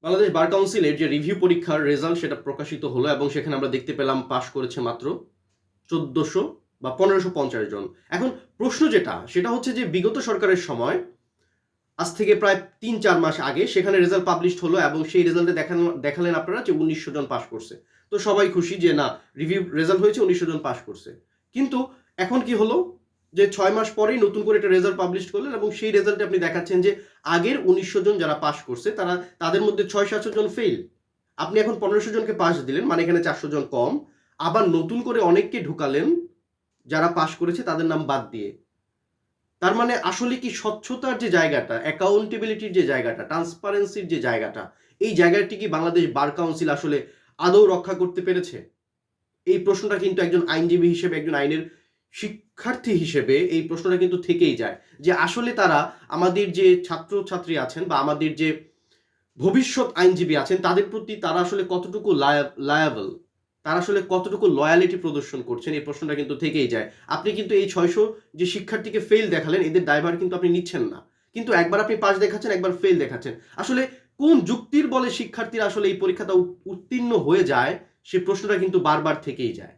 বাংলাদেশ বার কাউন্সিলের যে রিভিউ পরীক্ষার রেজাল্ট সেটা প্রকাশিত হলো এবং সেখানে আমরা দেখতে পেলাম পাশ করেছে মাত্র ১৪০০ বা ১৫৫০ জন। এখন প্রশ্ন সেটা হচ্ছে যে বিগত সরকারের সময় আজ থেকে প্রায় ৩-৪ মাস আগে সেখানে রেজাল্ট পাবলিশড হলো এবং সেই রেজাল্টে দেখালেন আপনারা যে ১৯০০ জন পাশ করছে। তো সবাই খুশি যে না, রিভিউ রেজাল্ট হয়েছে, ১৯০০ জন পাশ করছে। কিন্তু এখন কি হলো যে ৬ মাস পরেই নতুন করে একটা রেজাল্ট পাবলিশ করলেন এবং সেই রেজাল্টে আপনি দেখাচ্ছেন যে আগের ১৯০০ জন যারা পাশ করছে তাদের মধ্যে ৬০০-৭০০ জন ফেইল। আপনি এখন ১৫০০ জনকে পাশ দিলেন, মানে এখানে ৪০০ জন কম। আবার নতুন করে অনেককে ঢুকালেন যারা পাশ করেছে তাদের নাম বাদ দিয়ে। তার মানে আসলে কি স্বচ্ছতার যে জায়গাটা, অ্যাকাউন্টেবিলিটির যে জায়গাটা, ট্রান্সপারেন্সির যে জায়গাটা, এই জায়গাটি কি বাংলাদেশ বার কাউন্সিল আসলে আদৌ রক্ষা করতে পেরেছে? এই প্রশ্নটা কিন্তু একজন আইনজীবী হিসেবে, একজন আইনের শিক্ষার্থী হিসেবে এই প্রশ্নটা কিন্তু থেকেই যায় যে আসলে তারা আমাদের যে ছাত্রছাত্রী আছেন বা আমাদের যে ভবিষ্যৎ আইনজীবী আছেন তাদের প্রতি তারা আসলে কতটুকু লায়াবল, তারা আসলে কতটুকু লয়ালিটি প্রদর্শন করছেন, এই প্রশ্নটা কিন্তু থেকেই যায়। আপনি কিন্তু এই ৬০০ যে শিক্ষার্থীকে ফেল দেখালেন, এদের দায়ভার কিন্তু আপনি নিচ্ছেন না। কিন্তু একবার আপনি পাস দেখাচ্ছেন, একবার ফেল দেখাচ্ছেন। আসলে কোন যুক্তির বলে শিক্ষার্থীরা আসলে এই পরীক্ষাটা উত্তীর্ণ হয়ে যায়, সে প্রশ্নটা কিন্তু বারবার থেকেই যায়।